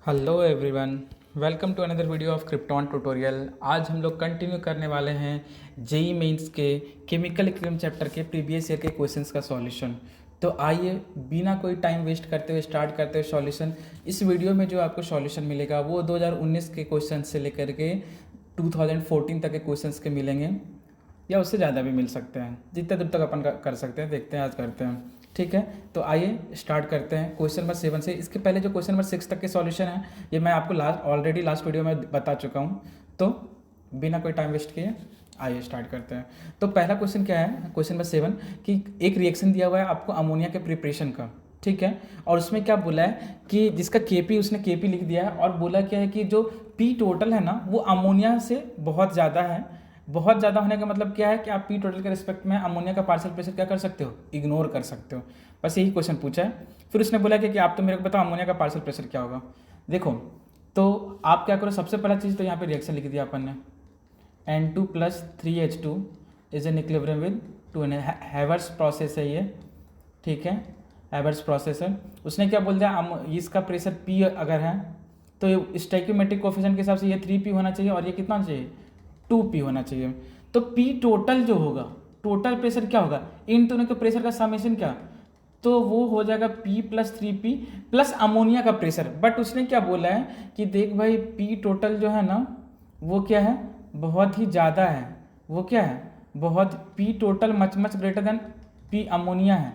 Hello everyone, welcome to another video of Krypton tutorial. आज हम लोग कंटिन्यू करने वाले हैं जेई मेंस के केमिकल इक्विलिब्रियम चैप्टर के प्रीवियस ईयर के क्वेश्चंस का सॉल्यूशन। तो आइए बिना कोई टाइम वेस्ट करते हुए स्टार्ट करते हुए सॉल्यूशन। इस वीडियो में जो आपको सॉल्यूशन मिलेगा वो 2019 के क्वेश्चन से लेकर के 2014 तक के क्वेश्चंस के मिलेंगे, या उससे ज़्यादा भी मिल सकते हैं। जितने दूर तक अपन कर सकते हैं, देखते हैं आज करते हैं। ठीक है, तो आइए स्टार्ट करते हैं क्वेश्चन नंबर 7 से। इसके पहले जो क्वेश्चन नंबर 6 तक के सॉल्यूशन है ये मैं आपको ऑलरेडी लास्ट वीडियो में बता चुका हूँ। तो बिना कोई टाइम वेस्ट किए आइए स्टार्ट करते हैं। तो पहला क्वेश्चन क्या है, क्वेश्चन नंबर 7 कि एक रिएक्शन दिया हुआ है आपको अमोनिया के प्रिपरेशन का। ठीक है, और उसमें क्या बोला है कि जिसका केपी उसने केपी लिख दिया है, और बोला क्या है कि जो पी टोटल है ना वो अमोनिया से बहुत ज़्यादा है। बहुत ज़्यादा होने का मतलब क्या है कि आप पी टोटल के रिस्पेक्ट में अमोनिया का पार्शियल प्रेशर क्या कर सकते हो, इग्नोर कर सकते हो। बस यही क्वेश्चन पूछा है। फिर उसने बोला कि आप तो मेरे को बताओ अमोनिया का पार्शियल प्रेशर क्या होगा। देखो, तो आप क्या करो, सबसे पहला चीज़ तो यहाँ पे रिएक्शन लिख दिया अपन ने, N2 + 3H2 is an equilibrium with 2 Haber's process है ये। ठीक है, हैवर्स प्रोसेस है। उसने क्या बोल दिया, इसका प्रेशर P अगर है तो स्टोइकियोमेट्रिक कोफिशिएंट के हिसाब से ये 3P होना चाहिए और ये कितना होना चाहिए, 2P होना चाहिए। तो P टोटल जो होगा, टोटल प्रेशर क्या होगा, इन दोनों के प्रेशर का समेशन क्या, तो वो हो जाएगा P + 3P प्लस अमोनिया का प्रेशर। बट उसने क्या बोला है कि देख भाई P टोटल जो है ना वो क्या है, बहुत ही ज़्यादा है। वो क्या है, बहुत P total much greater than P ammonia है।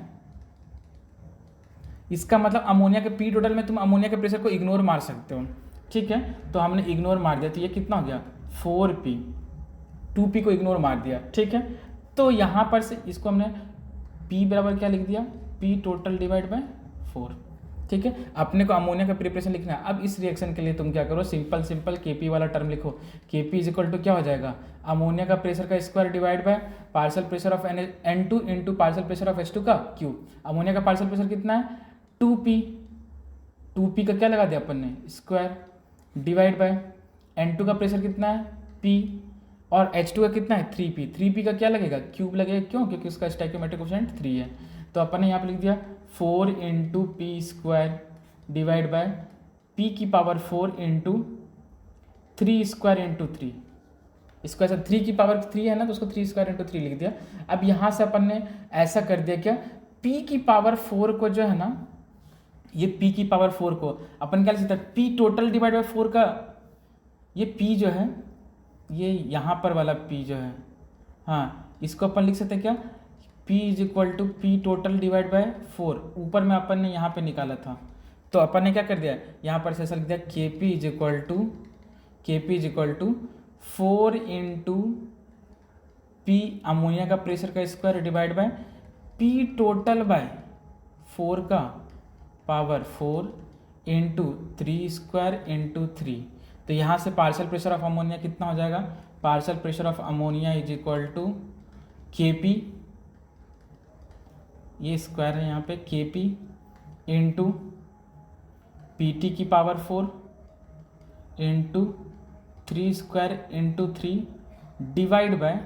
इसका मतलब अमोनिया के P टोटल में तुम अमोनिया के प्रेशर को इग्नोर मार सकते हो। ठीक है, तो हमने इग्नोर मार दिया, तो ये कितना हो गया 4P, 2P को इग्नोर मार दिया। ठीक है, तो यहाँ पर से इसको हमने P बराबर क्या लिख दिया, P टोटल डिवाइड बाय 4। ठीक है, अपने को अमोनिया का प्रिपरेशन लिखना है। अब इस रिएक्शन के लिए तुम क्या करो, सिंपल Kp वाला टर्म लिखो। Kp = क्या हो जाएगा, अमोनिया का प्रेशर का square divide by partial pressure of N2 into partial pressure of H2 का क्यूब। अमोनिया का पार्शियल प्रेशर कितना है 2P, 2P का क्या लगा दिया अपन ने स्क्वायर डिवाइड बाय N2 का प्रेशर कितना है P, और H2 का कितना है 3P, 3P का क्या लगेगा क्यूब लगेगा। क्यों, क्योंकि उसका स्टोइकियोमेट्रिक कोफिशिएंट 3 है। तो अपन ने यहाँ पे लिख दिया 4 × P² divide by P⁴ into 3² × 3। इसको ऐसा 3 है ना, तो उसको 3² × 3 लिख दिया। अब यहाँ से अपन ने ऐसा कर दिया क्या, P⁴ को जो है ना, ये P⁴ को अपन क्या लिख सकते हैं, P टोटल डिवाइड बाय 4 का, ये P जो है, ये यहाँ पर वाला P जो है, हाँ इसको अपन लिख सकते हैं क्या, P = P total divide by 4। ऊपर में अपन ने यहाँ पे निकाला था, तो अपन ने क्या कर दिया, यहाँ पर से ऐसा लिख दिया Kp = 4 × P अमोनिया का प्रेशर का square divide by P total by 4 का पावर 4 इंटू 3² × 3। तो यहाँ से पार्शियल प्रेशर ऑफ अमोनिया कितना हो जाएगा, partial pressure of ammonia = Kp, ये स्क्वायर है यहाँ पे, Kp into Pt⁴ into 3² × 3 divide by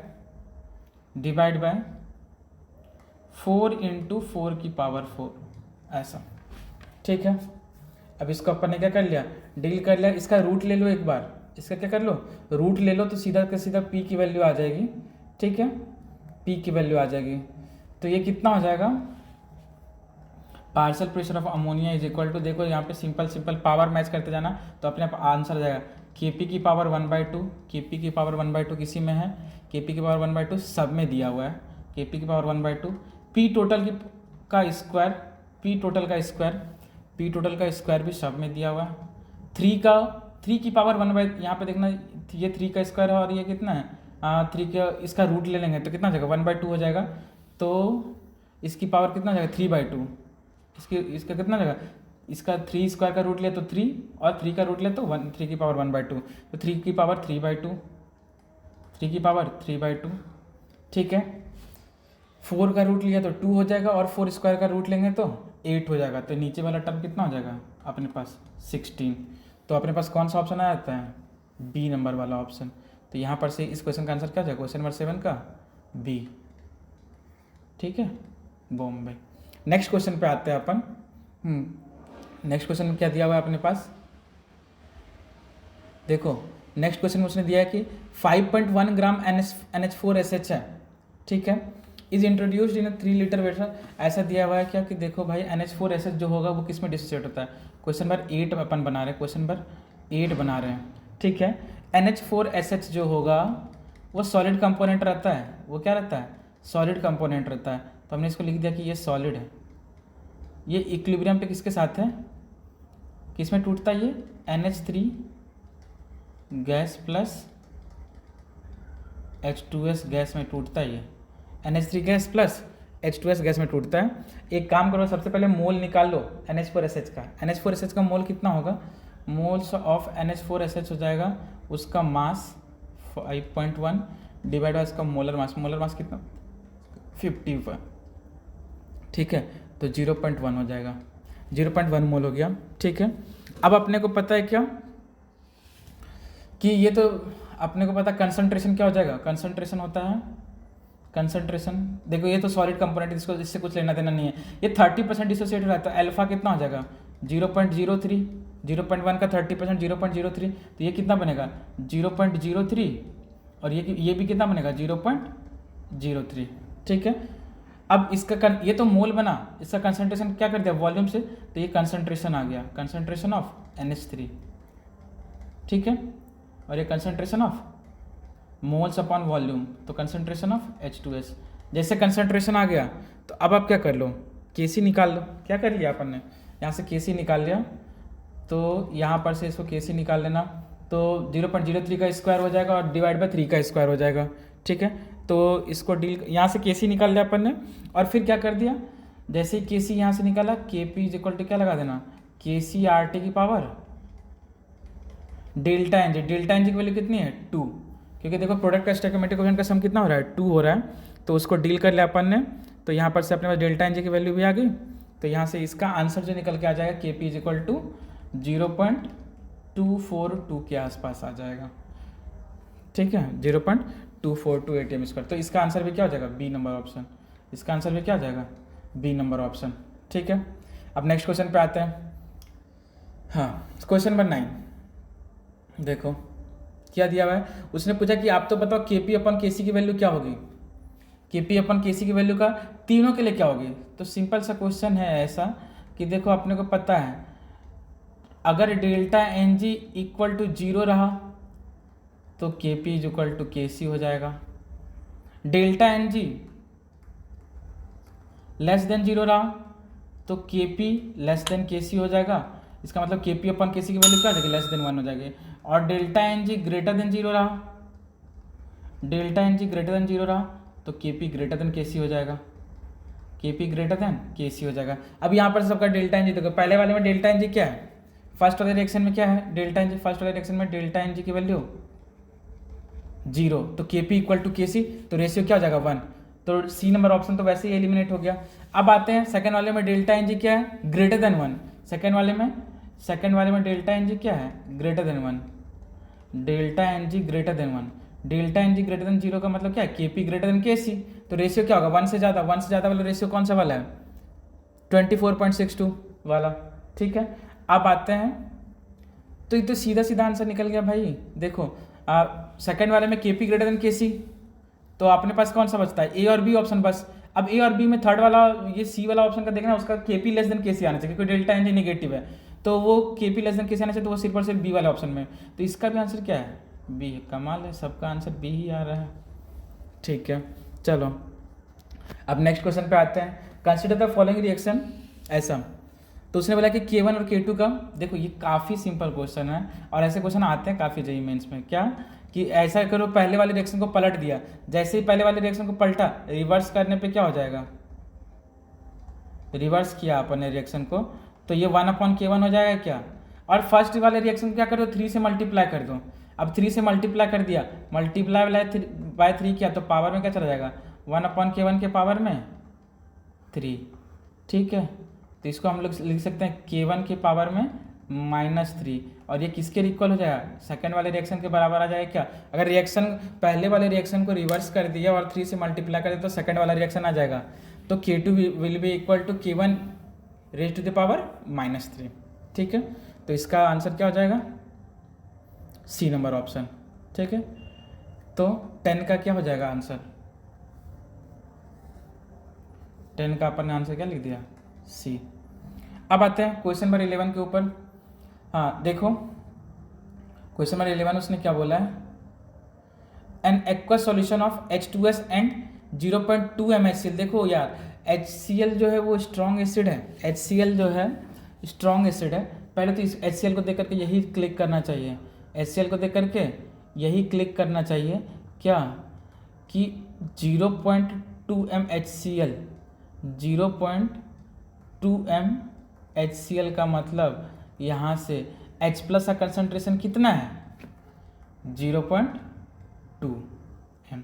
4 × 4⁴ ऐसा। ठीक है, अब इसको अपन ने क्या कर लिया, डील कर लिया। इसका रूट ले लो एक बार, इसका क्या कर लो, रूट ले लो, तो सीधा का सीधा P की वैल्यू आ जाएगी। ठीक है, P की वैल्यू आ जाएगी। तो ये कितना हो जाएगा, पार्शियल प्रेशर ऑफ अमोनिया = देखो यहाँ पे सिंपल पावर मैच करते जाना, तो अपने आप आंसर आ जाएगा Kp⁴ 1/2, Kp⁴ 1/2 किसी में है, Kp⁴ 1/2 सब में दिया हुआ है, Kp⁴ 1/2 P टोटल का स्क्वायर, P टोटल का स्क्वायर भी सब में दिया हुआ है। 3 की पावर 1/, यहाँ पे देखना ये 3 का स्क्वायर है और ये कितना है 3 का, इसका रूट ले लेंगे तो कितना हो जाएगा 1/2 हो जाएगा। तो इसकी पावर कितना हो जाएगा 3/2, इसका कितना हो जाएगा, इसका 3² का रूट ले तो 3 और 3 का रूट ले तो 3 की पावर 1/2, तो 3 की पावर 3/2, 3 की पावर 3/2। ठीक है, 4 का रूट लिया तो 2 हो जाएगा, और 4² का रूट लेंगे तो 8 हो जाएगा। तो नीचे वाला टर्म कितना हो जाएगा अपने पास 16। तो अपने पास कौन सा ऑप्शन आ जाता है, बी नंबर वाला ऑप्शन। तो यहाँ पर से इस क्वेश्चन का आंसर क्या हो जाएगा, क्वेश्चन नंबर 7 का बी। ठीक है, बॉम्बे। नेक्स्ट क्वेश्चन पे आते हैं अपन। नेक्स्ट क्वेश्चन में क्या दिया हुआ है अपने पास, देखो नेक्स्ट क्वेश्चन में उसने दिया है कि 5.1 ग्राम NH4SH है, ठीक है, is introduced in 3 litre water. ऐसा दिया हुआ है क्या कि देखो भाई NH4SH जो होगा वो किस में डिसोसिएट होता है। क्वेश्चन नंबर 8 अपन बना रहे हैं, क्वेश्चन नंबर 8 बना रहे हैं, ठीक है। NH4SH जो होगा वो सॉलिड कंपोनेंट रहता है, वो क्या रहता है, सॉलिड कंपोनेंट रहता है। तो हमने इसको लिख दिया कि ये सॉलिड है। ये इक्विलिब्रियम पे किसके साथ है, किस में टूटता है, ये NH3 gas plus H2S gas में टूटता है। ये NH3 gas plus H2S gas में टूटता है। एक काम करो, सबसे पहले मोल निकाल लो NH4SH का। NH4SH का मोल कितना होगा, मोल्स ऑफ NH4SH हो जाएगा उसका मास 5.1 डिवाइड बाय इसका मोलर मास। मोलर मास कितना, 51, ठीक है। तो 0.1 हो जाएगा, 0.1 मोल हो गया, ठीक है। अब अपने को पता है क्या कि ये तो अपने को पता कंसंट्रेशन क्या हो जाएगा, कंसंट्रेशन होता है, कंसंट्रेशन देखो ये तो सॉलिड कंपोनेंट, इसको इससे कुछ लेना देना नहीं है। ये 30% डिसोसिएट हो रहा है तो अल्फा कितना हो जाएगा 0.03, 0.1 का 30% 0.03, तो ये कितना बनेगा 0.03, और ये भी कितना बनेगा 0.03, ठीक है। अब इसका ये तो मोल बना, इसका कंसंट्रेशन क्या कर दिया वॉल्यूम से, तो ये कंसंट्रेशन आ गया, कंसंट्रेशन ऑफ NH3, ठीक है, और ये concentration of moles upon volume, तो कंसंट्रेशन ऑफ H2S। जैसे कंसंट्रेशन आ गया तो अब आप क्या कर लो, Kc निकाल लो। क्या कर लिया अपन ने, यहाँ से Kc निकाल लिया, तो यहाँ पर से इसको Kc निकाल लेना, तो 0.03 का स्क्वायर हो जाएगा और डिवाइड बाय 3 का स्क्वायर हो जाएगा, ठीक है। तो इसको डील, यहाँ से Kc निकाल लिया अपन ने, और फिर क्या कर दिया, जैसे ही Kc यहाँ से निकाला Kp इज इक्वल टू क्या लगा देना, Kc RT की power delta N G. Delta N G की वैल्यू कितनी है 2, क्योंकि देखो प्रोडक्ट का स्टोइकियोमेट्रिक कोएफिशिएंट का सम कितना हो रहा है 2 हो रहा है, तो उसको डील कर लिया अपन ने। तो यहाँ पर से अपने पास डेल्टा एन जी की वैल्यू भी आ गई, तो यहाँ से इसका आंसर जो निकल के आ जाएगा Kp इज इक्वल टू 0.242 के आसपास आ जाएगा, ठीक है, 0.242 ATM स्क्वायर। तो इसका आंसर भी क्या हो जाएगा बी नंबर ऑप्शन, इसका आंसर भी क्या हो जाएगा बी नंबर ऑप्शन, ठीक है। अब नेक्स्ट क्वेश्चन पे आते हैं। हाँ, क्वेश्चन नंबर 9 देखो क्या दिया हुआ है। उसने पूछा कि आप तो बताओ Kp अपन Kc की वैल्यू क्या होगी, Kp अपन Kc की वैल्यू का तीनों के लिए क्या होगी। तो सिंपल सा क्वेश्चन है ऐसा कि देखो अपने को पता है अगर delta N G equal to 0 रहा तो Kp is equal to Kc हो जाएगा। Delta N G less than 0 रहा तो Kp लेस देन Kc हो जाएगा। इसका मतलब Kp अपन Kc की वैल्यू क्या हो जाएगी, लेस देन 1 हो जाएगी। और delta N G greater than 0 रहा, delta N G greater than 0 रहा तो Kp ग्रेटर देन Kc हो जाएगा, Kp ग्रेटर देन Kc हो जाएगा। अब यहाँ पर सबका डेल्टा एन जी देखो, पहले वाले में डेल्टा एन जी क्या है, फर्स्ट वाले रिएक्शन में क्या है डेल्टा एन जी, फर्स्ट वाले रिएक्शन में डेल्टा एन जी की वैल्यू 0, तो Kp इक्वल टू Kc, तो रेशियो क्या हो जाएगा 1, तो सी नंबर ऑप्शन तो वैसे ही एलिमिनेट हो गया। अब आते हैं सेकंड वाले में डेल्टा एन जी क्या है ग्रेटर देन 1, सेकंड वाले में डेल्टा एन जी क्या है greater than 1, delta N G greater than 1, delta N G greater than 0 का मतलब क्या है Kp ग्रेटर देन Kc, तो रेशियो क्या होगा 1 से ज़्यादा वाला रेशियो कौन सा वाला है 24.62 वाला, ठीक है। अब आते हैं तो ये तो सीधा आंसर निकल गया भाई। देखो सेकंड वाले में Kp ग्रेटर देन Kc, तो अपने पास कौन सा बचता है ए और बी ऑप्शन बस। अब ए और बी में थर्ड वाला ये सी वाला ऑप्शन का देखना, उसका Kp लेस देन Kc आना चाहिए क्योंकि डेल्टा एन जी नेगेटिव है, तो वो Kp लेस देन Kc आना चाहिए, तो वो सिर्फ और सिर्फ बी वाले ऑप्शन में, तो इसका भी आंसर क्या है बी। कमाल है, सबका आंसर बी ही आ रहा है, ठीक है। चलो अब नेक्स्ट क्वेश्चन पे आते हैं। कंसिडर द फॉलोइंग रिएक्शन ऐसा, तो उसने बोला कि K1 और K2 का, देखो ये काफ़ी सिंपल क्वेश्चन है और ऐसे क्वेश्चन आते हैं काफ़ी जेईई मेंस में। क्या कि ऐसा करो पहले वाले रिएक्शन को पलट दिया, जैसे ही पहले वाले रिएक्शन को पलटा रिवर्स करने पे क्या हो जाएगा, रिवर्स किया अपन ने रिएक्शन को तो ये 1/K1 हो जाएगा क्या। और फर्स्ट वाले रिएक्शन को क्या कर दो 3 से मल्टीप्लाई कर दो। अब 3 से मल्टीप्लाई कर दिया, मल्टीप्लाई बाय 3 किया तो पावर में क्या चला जाएगा 1/K1 के पावर में 3, ठीक है। तो इसको हम लोग लिख सकते हैं K1 के पावर में -3, और ये किसके इक्वल हो जाएगा सेकंड वाले रिएक्शन के बराबर आ जाएगा क्या। अगर रिएक्शन पहले वाले रिएक्शन को रिवर्स कर दिया और 3 से मल्टीप्लाई कर दिया तो सेकंड वाला रिएक्शन आ जाएगा, तो K2 will be equal to K1 raise to the power -3, ठीक है। तो इसका आंसर क्या हो जाएगा सी नंबर ऑप्शन। ठीक है, तो 10 का क्या हो जाएगा आंसर? 10 का अपन ने आंसर क्या लिख दिया? सी। अब आते हैं क्वेश्चन नंबर 11 के ऊपर। हाँ देखो, क्वेश्चन नंबर 11 उसने क्या बोला है, an aqueous solution of H2S and 0.2 mHCl। देखो यार, HCl जो है वो स्ट्रॉन्ग एसिड है, HCl जो है स्ट्रॉन्ग एसिड है। पहले तो इस HCl को देख करके यही क्लिक करना चाहिए, HCl को देख करके यही क्लिक करना चाहिए क्या, कि 0.2 mHCl, 0.2 mHCl का मतलब यहाँ से H प्लस का कंसंट्रेशन कितना है? 0.2 m।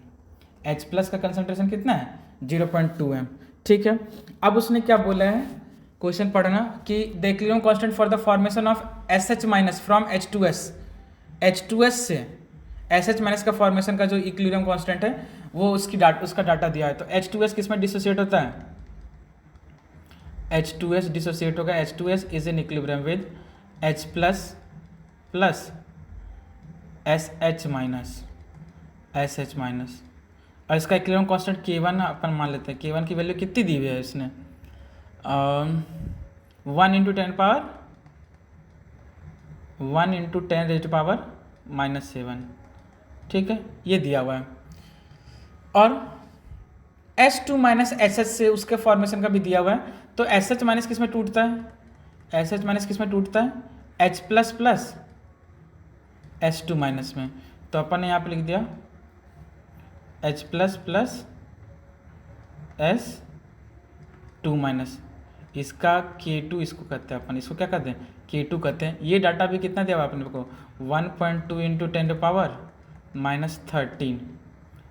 H प्लस का कंसंट्रेशन कितना है? 0.2 m। ठीक है, अब उसने क्या बोला है, क्वेश्चन पढ़ना कि the equilibrium constant for the formation of SH minus from H2S। H2S से SH माइनस का फॉर्मेशन का जो इक्विलिब्रियम कांस्टेंट है वो उसका डाटा दिया है। तो H2S किस में डिसोसिएट होता है? H2S डिसोसिएट होगा, H2S is in equilibrium with H plus plus SH minus, SH minus. और इसका इक्विलिब्रियम कांस्टेंट K1 अपन मान लेते हैं। K1 की वैल्यू कितनी दी हुई है इसने? 1 × 10 पावर 1 × 10⁻⁻7। ठीक है, ये दिया हुआ है। और H2 माइनस SH से उसके फॉर्मेशन का भी दिया हुआ है। तो SH माइनस किस में टूटता है? SH माइनस किस में टूटता है? H plus plus H2 minus में। तो अपन ने यहाँ पे लिख दिया H plus plus S2 minus. इसका K2 इसको कहते हैं अपन, इसको क्या कहते हैं? K2 कहते हैं। ये डाटा भी कितना दिया हुआ अपने को? 1.2 × 10⁻⁻13,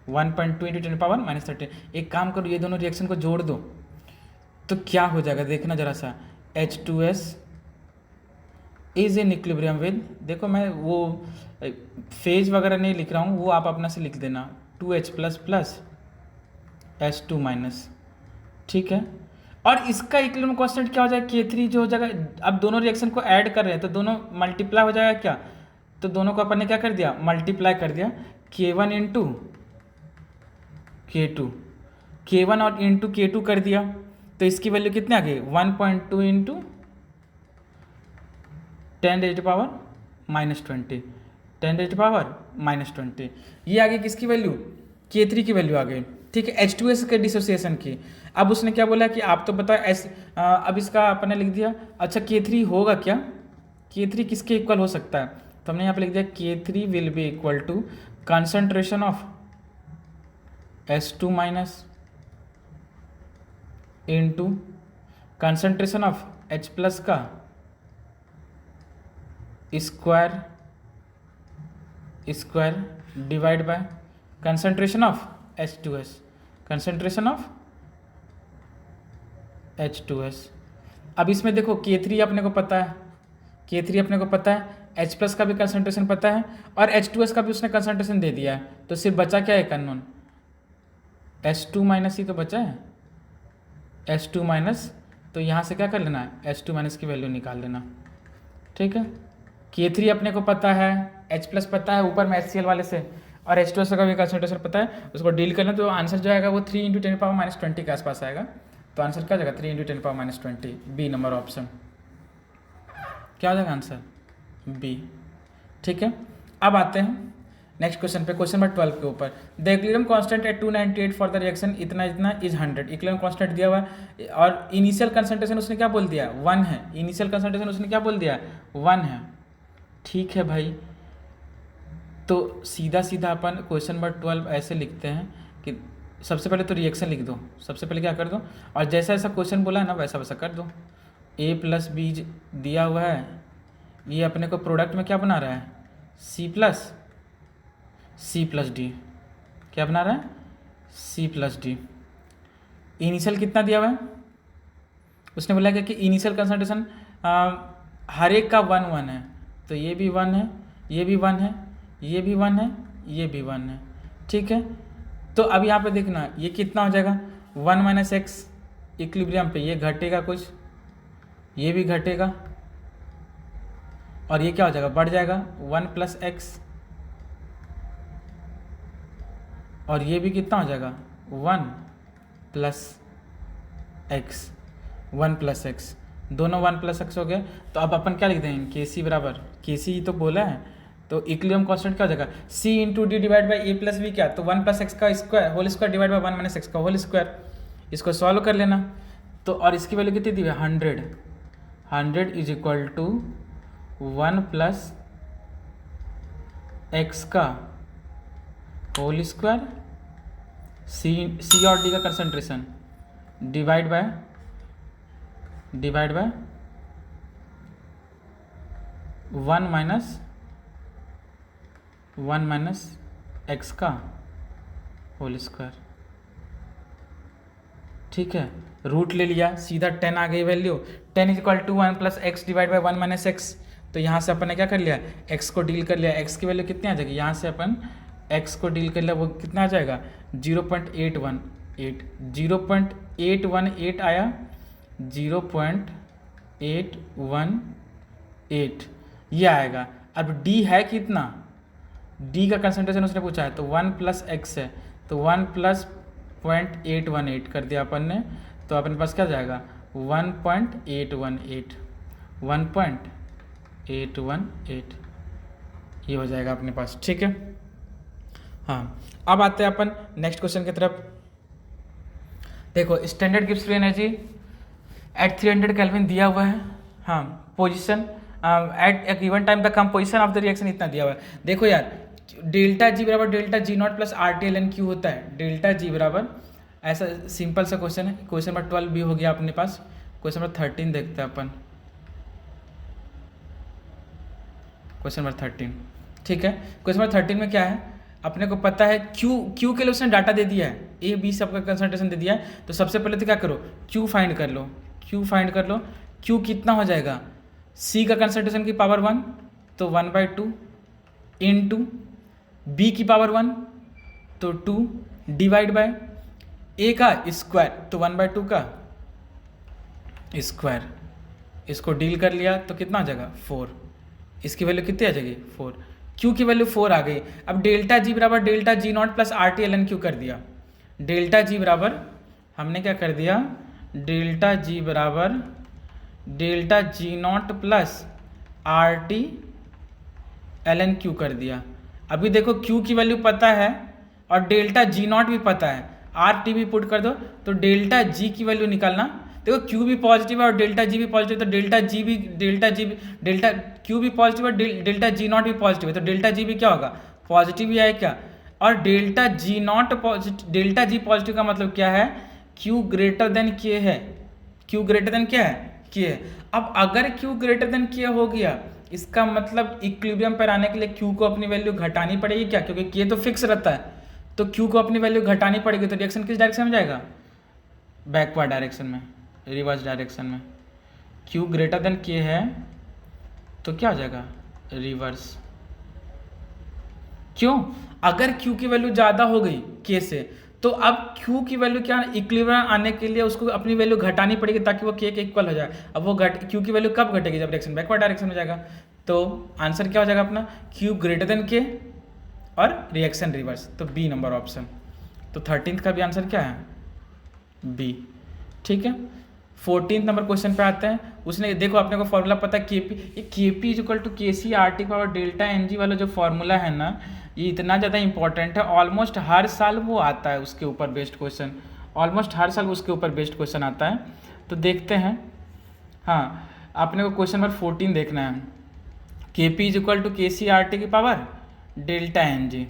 1.2 × 10⁻⁻13। एक काम करो, ये दोनों रिएक्शन को जोड़ दो तो क्या हो जाएगा देखना जरा सा। H2S is in equilibrium with, देखो मैं वो फेज वगैरह नहीं लिख रहा हूँ, वो आप अपना से लिख देना, 2H plus plus S2 minus. ठीक है, और इसका इक्विलिब्रियम कांस्टेंट क्या हो जाएगा? K3 जो हो जाएगा। अब दोनों रिएक्शन को ऐड कर रहे हैं तो दोनों मल्टीप्लाई हो जाएगा क्या? तो दोनों को अपन ने क्या कर दिया? मल्टीप्लाई कर दिया। K1 × K2, K1 और इंटू K2 कर दिया तो इसकी वैल्यू कितने आ गई? 1.2 × 10⁻⁻20, 10⁻⁻20। ये आ गई किसकी वैल्यू? K3 की वैल्यू आ गई। ठीक है, H2S के डिसोसिएशन की। अब उसने क्या बोला कि आप तो बताओ अब इसका अपने लिख दिया। अच्छा, K3 होगा क्या? K3 किसके इक्वल हो सकता है? तो हमने यहाँ पे लिख दिया K3 will be equal to concentration of S2 minus into concentration of H plus का square divide by concentration of H2S, concentration of H2S। अब इसमें देखो K3 अपने को पता है, K3 अपने को पता है, H प्लस का भी कंसंट्रेशन पता है और H2S का भी उसने कंसंट्रेशन दे दिया है। तो सिर्फ बचा क्या है अननोन? S2 माइनस ही तो बचा है, S2 माइनस। तो यहाँ से क्या कर लेना है? S2 माइनस की वैल्यू निकाल लेना। ठीक है, K3 अपने को पता है, H प्लस पता है ऊपर में HCl वाले से, और H2S का भी कंसंट्रेशन पता है, उसको डील करना। तो आंसर जो आएगा वो 3 × 10⁻⁻20 के आसपास आएगा। तो आंसर क्या हो जाएगा? 3 × 10⁻⁻20, बी नंबर ऑप्शन। क्या हो जाएगा आंसर? बी। ठीक है, अब आते हैं नेक्स्ट क्वेश्चन पे, क्वेश्चन नंबर 12 के ऊपर। The equilibrium constant eight 298 for the reaction इतना इतना इज 100। इक्विलिब्रियम कांस्टेंट दिया हुआ है और इनिशियल कंसंट्रेशन उसने क्या बोल दिया? 1 है। इनिशियल कंसंट्रेशन उसने क्या बोल दिया? 1 है। ठीक है भाई, तो सीधा सीधा अपन क्वेश्चन नंबर 12 ऐसे लिखते हैं कि सबसे पहले तो रिएक्शन लिख दो, सबसे पहले क्या कर दो, और जैसा ऐसा क्वेश्चन बोला है ना वैसा वैसा कर दो। A प्लस बी दिया हुआ है, ये अपने को प्रोडक्ट में क्या बना रहा है? C plus D. क्या बना रहा है? C plus D. इनिशियल कितना दिया हुआ है? उसने बोला कि इनिशियल कंसंट्रेशन हर एक का 1 1 है। तो ये भी 1 है, ये भी 1 है, ये भी 1 है, ये भी 1 है। ठीक है, तो अब यहाँ पे देखना ये कितना हो जाएगा? 1 - x इक्विलिब्रियम पे ये घटेगा कुछ, ये भी घटेगा, और ये क्या हो जाएगा? बढ़ जाएगा 1 + x। और ये भी कितना हो जाएगा 1 प्लस एक्स, 1 प्लस एक्स, दोनों 1 प्लस एक्स हो गए। तो अब अपन क्या लिख देंगे, के सी बराबर, के सी ही तो बोला है, तो इक्विलिब्रियम कांस्टेंट क्या हो जाएगा, C into D divide by A plus B, क्या तो 1 प्लस एक्स का square whole square divide by 1 minus X का होल स्क्वायर। इसको सॉल्व कर लेना। तो और इसकी वैल्यू कितनी दी है 100, 100 is equal to 1 plus X का होल स्क्वायर, सी और डी का concentration divide by 1 minus X का होल स्क्वायर। ठीक है, रूट ले लिया, सीधा 10 आ गई value, 10 is equal to 1 plus X divide by 1 minus X. तो यहाँ से अपन ने क्या कर लिया, x को डील कर लिया, x की वैल्यू कितनी आ जाएगी, यहाँ से अपन x को डील कर लिया, वो कितना आ जाएगा 0.818, 0.818 आया, 0.818 ये आएगा। अब d है कितना, d का कंसंट्रेशन उसने पूछा है, तो 1 प्लस एक्स है, तो 1 प्लस 0.818 कर दिया अपन ने, तो अपने पास क्या जाएगा 1.818, 1.818 ये हो जाएगा अपने पास। ठीक है, हाँ अब आते हैं अपन नेक्स्ट क्वेश्चन की तरफ। देखो standard Gibbs free energy at 300 kelvin दिया हुआ है। हाँ, position at a given time the composition of the reaction इतना दिया हुआ है। देखो यार, डेल्टा जी बराबर delta G nought plus R T L N Q होता है। डेल्टा जी बराबर, ऐसा सिंपल सा क्वेश्चन है। क्वेश्चन नंबर 12 भी हो गया अपने पास। क्वेश्चन नंबर 13 देखते हैं अपन। क्वेश्चन नंबर 13, ठीक है। क्वेश्चन नंबर 13 में क्या है, अपने को पता है क्यू के लिए उसने डाटा दे दिया है, ए बी सबका कंसंट्रेशन दे दिया है। तो सबसे पहले तो क्या करो, क्यू फाइंड कर लो, क्यू फाइंड कर लो। क्यू कितना हो जाएगा, सी का कंसंट्रेशन की पावर 1 तो 1/2 इनटू बी की पावर 1 तो 2 डिवाइड बाय ए का स्क्वायर तो 1/2 का स्क्वायर। इसको डील कर लिया तो कितना आ जाएगा 4। इसकी वैल्यू कितनी आ जाएगी 4। क्यू की वैल्यू 4 आ गई। अब डेल्टा जी बराबर delta G nought plus R T L N Q कर दिया। डेल्टा जी बराबर हमने क्या कर दिया, डेल्टा जी बराबर delta G nought plus R T L N Q कर दिया। अभी देखो क्यू की वैल्यू पता है और डेल्टा जी नॉट भी पता है, आर टी भी पुट कर दो तो डेल्टा जी की वैल्यू निकालना। देखो क्यू भी पॉजिटिव है और डेल्टा जी भी पॉजिटिव, तो डेल्टा क्यू भी पॉजिटिव है, डेल्टा जी नॉट भी पॉजिटिव है, तो डेल्टा जी भी क्या होगा पॉजिटिव ही है क्या। और delta G not positive, delta G positive का मतलब क्या है, क्यू ग्रेटर देन के है। क्यू ग्रेटर देन क्या है, के है। अब अगर क्यू ग्रेटर देन के हो गया, इसका मतलब इक्विलिब्रियम पर आने के लिए क्यू को अपनी वैल्यू घटानी पड़ेगी क्या, क्योंकि के तो फिक्स रहता है, तो क्यू को अपनी वैल्यू घटानी पड़ेगी। तो रिएक्शन किस डायरेक्शन में जाएगा, बैकवर्ड डायरेक्शन में, रिवर्स डायरेक्शन में। क्यू ग्रेटर देन के है तो क्या हो जाएगा रिवर्स। क्यों, अगर क्यू की वैल्यू ज़्यादा हो गई के से, तो अब क्यू की वैल्यू क्या, इक्विलिब्रियम आने के लिए उसको अपनी वैल्यू घटानी पड़ेगी ताकि वो के इक्वल हो जाए। अब वो क्यू की वैल्यू कब घटेगी, जब रिएक्शन बैकवर्ड डायरेक्शन में जाएगा। तो आंसर क्या हो जाएगा अपना, क्यू ग्रेटर देन के और रिएक्शन रिवर्स, तो बी नंबर ऑप्शन। तो 13th का भी आंसर क्या है बी। ठीक है, 14th नंबर क्वेश्चन पे आते हैं। उसने देखो अपने को फॉर्मूला पता है केपी, ये KP is equal to K C R T power delta N G वाला जो फॉर्मूला है ना, ये इतना ज़्यादा इंपॉर्टेंट है। ऑलमोस्ट हर साल वो आता है उसके ऊपर बेस्ड क्वेश्चन, ऑलमोस्ट हर साल उसके ऊपर बेस्ड क्वेश्चन आता है। तो देखते हैं। हाँ, अपने को क्वेश्चन नंबर 14 देखना है। के P is equal to K C R T की पावर डेल्टा एन जी।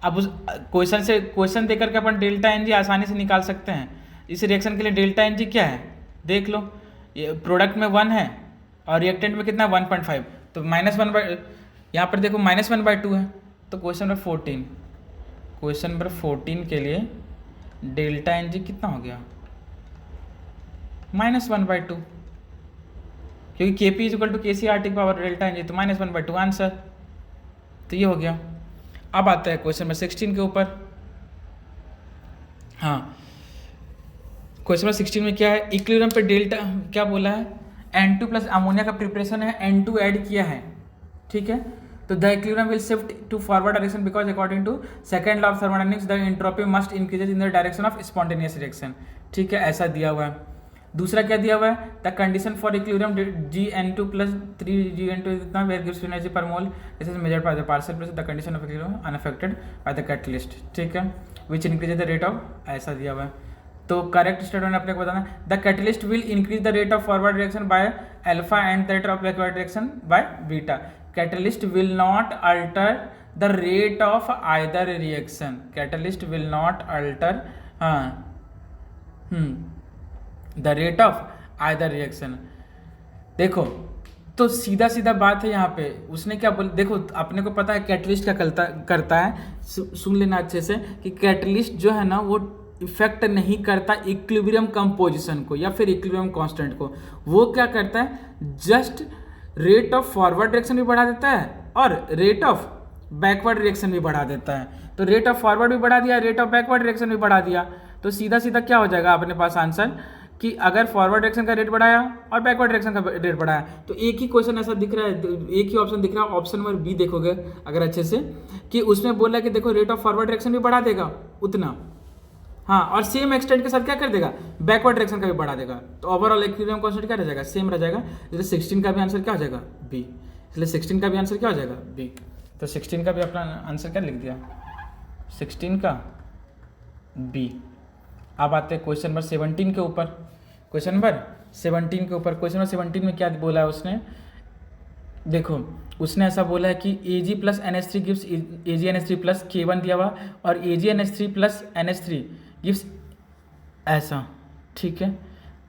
अब उस क्वेश्चन से, क्वेश्चन देकर के अपन डेल्टा एन जी आसानी से निकाल सकते हैं। इस रिएक्शन के लिए डेल्टा एन जी क्या है देख लो, ये प्रोडक्ट में 1 है और रिएक्टेंट में कितना 1.5, तो -1/, यहाँ पर देखो -1/2 है। तो क्वेश्चन नंबर 14, क्वेश्चन नंबर 14 के लिए डेल्टा एन जी कितना हो गया -1/2, क्योंकि के P is equal to K C R T power delta N G, तो -1/2 आंसर। तो ये हो गया। अब आता है क्वेश्चन नंबर 16 के ऊपर। हाँ, क्वेश्चन नंबर 16 में क्या है, इक्विलिब्रियम पे डेल्टा क्या बोला है, N2 प्लस अमोनिया का प्रिपरेशन है, N2 ऐड किया है। ठीक है, तो the equilibrium will shift to forward direction because according to second law of thermodynamics the entropy must increases in the direction of spontaneous reaction. ठीक है, ऐसा दिया हुआ है। दूसरा क्या दिया हुआ है, the condition for equilibrium Gn2 plus 3Gn2 इतना वेयर गिव्स एनर्जी पर mole this is measured by the partial pressure the condition of equilibrium unaffected by the catalyst. ठीक है, which increase the rate of, ऐसा दिया हुआ है। तो correct statement अपने को बताना, the catalyst will increase the rate of forward reaction by alpha and the rate of backward reaction by beta. Catalyst will not alter the rate of either reaction, catalyst will not alter the rate of either reaction. देखो तो सीधा सीधा बात है यहाँ पे, उसने क्या बोल, देखो अपने को पता है कैटलिस्ट क्या करता है, सुन लेना अच्छे से कि कैटलिस्ट जो है ना वो इफेक्ट नहीं करता इक्विलिब्रियम कंपोजिशन को या फिर इक्विलिब्रियम कांस्टेंट को। वो क्या करता है, just rate of forward reaction भी बढ़ा देता है और रेट ऑफ बैकवर्ड रिएक्शन भी बढ़ा देता है। तो रेट ऑफ फॉरवर्ड भी बढ़ा दिया, रेट ऑफ बैकवर्ड रिएक्शन भी बढ़ा दिया, तो सीधा सीधा क्या हो जाएगा अपने पास आंसर कि अगर फॉरवर्ड डायरेक्शन का रेट बढ़ाया और बैकवर्ड डायरेक्शन का रेट बढ़ाया तो एक ही क्वेश्चन ऐसा दिख रहा है, एक ही ऑप्शन दिख रहा है, ऑप्शन नंबर बी देखोगे अगर अच्छे से कि उसमें बोला है कि देखो रेट ऑफ फॉरवर्ड डायरेक्शन भी बढ़ा देगा उतना, हाँ, और सेम एक्सटेंट के साथ क्या कर देगा, बैकवर्ड डायरेक्शन का भी बढ़ा देगा। तो ओवरऑल इक्विलिब्रियम कांस्टेंट क्या रह जाएगा, सेम रह जाएगा। इसलिए 16 का भी आंसर क्या हो जाएगा, बी। इसलिए 16 का भी आंसर क्या हो जाएगा, बी। तो 16 का भी अपना आंसर क्या लिख दिया, 16 का बी। अब आते हैं क्वेश्चन नंबर 17 के ऊपर। क्वेश्चन नंबर 17 के ऊपर, क्वेश्चन नंबर 17 में क्या बोला है उसने, देखो उसने ऐसा बोला है कि Ag plus NH3 gives AgNH3 plus K1 दिया हुआ और AgNH3 प्लस NH3 गिव्स ऐसा, ठीक है,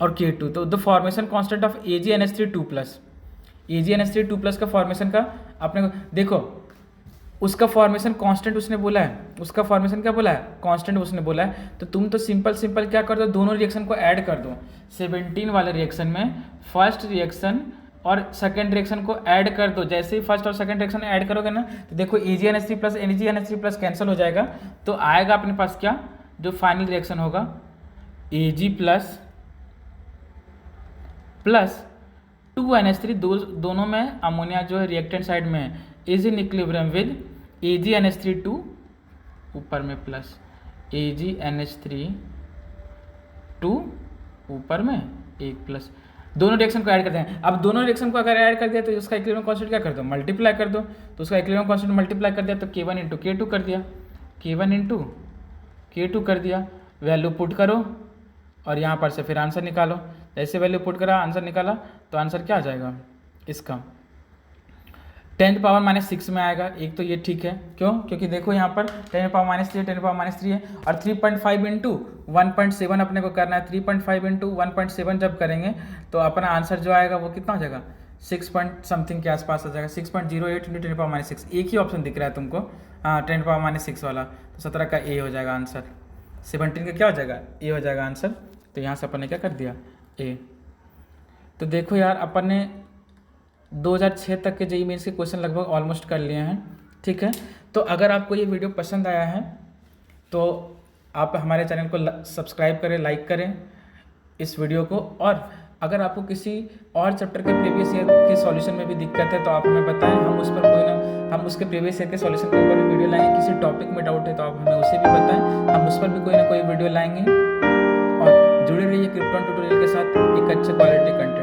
और K2। तो the formation constant of AgNH3 2 plus, AgNH3 2 plus का फॉर्मेशन का अपने को देखो, उसका फॉर्मेशन कांस्टेंट उसने बोला है, उसका फॉर्मेशन क्या बोला है, कांस्टेंट उसने बोला है। तो तुम तो सिंपल क्या कर दो, दोनों रिएक्शन को ऐड कर दो। 17 वाले रिएक्शन में फर्स्ट रिएक्शन और सेकंड रिएक्शन को ऐड कर दो। जैसे ही फर्स्ट और सेकंड रिएक्शन ऐड करोगे ना तो देखो AgNH3 plus AgNH3 plus cancel हो जाएगा, तो आएगा अपने पास क्या, जो फाइनल रिएक्शन होगा Ag प्लस 2NH3, दोनों में अमोनिया जो है रिएक्टेंट साइड में है, is in equilibrium with AgNH3 2 ऊपर में प्लस AgNH3 2 ऊपर में 1 प्लस, दोनों रिएक्शन को ऐड करते हैं। अब दोनों रिएक्शन को अगर ऐड कर दिया तो उसका इक्विलिब्रियम कांस्टेंट क्या कर दो, मल्टीप्लाई कर दो। तो उसका इक्विलिब्रियम कांस्टेंट मल्टीप्लाई कर दिया तो K1 इंटू K2 कर दिया, K1 इंटू K2 कर दिया, वैल्यू पुट करो और यहाँ पर से फिर आंसर निकालो। जैसे वैल्यू पुट करा आंसर निकाला तो आंसर क्या आ जाएगा इसका 10⁻⁻6 में आएगा। एक तो ये ठीक है, क्यों, क्योंकि देखो यहाँ पर 10⁻³ 10⁻³ है और 3.5 इंटू 1.7 अपने को करना है। 3.5 इंटू 1.7 जब करेंगे तो अपना आंसर जो आएगा वो कितना हो जाएगा, 6 पॉइंट समथिंग के आसपास आ जाएगा, 6.08 इंटू 10⁻6। एक ही ऑप्शन दिख रहा है तुमको, हाँ 10⁻6 वाला, तो 17 का ए हो जाएगा आंसर। 17 का क्या हो जाएगा, ए हो जाएगा आंसर। तो यहाँ से अपन ने क्या कर दिया, ए। तो देखो यार अपन ने 2006 तक के जेईई मेंस के क्वेश्चन लगभग ऑलमोस्ट कर लिए हैं, ठीक है। तो अगर आपको ये वीडियो पसंद आया है तो आप हमारे चैनल को सब्सक्राइब करें, लाइक करें इस वीडियो को। और अगर आपको किसी और चैप्टर के प्रीवियस ईयर के सॉल्यूशन में भी दिक्कत है तो आप हमें बताएं, हम उस पर हम उसके प्रीवियस ईयर के सॉल्यूशन के ऊपर भी वीडियो लाएंगे। किसी टॉपिक में डाउट है तो आप हमें उसे भी बताएं, हम उस पर भी कोई ना कोई वीडियो लाएंगे। और जुड़े रहिए क्रिप्टॉन ट्यूटोरियल के साथ एक अच्छे क्वालिटी कंटेंट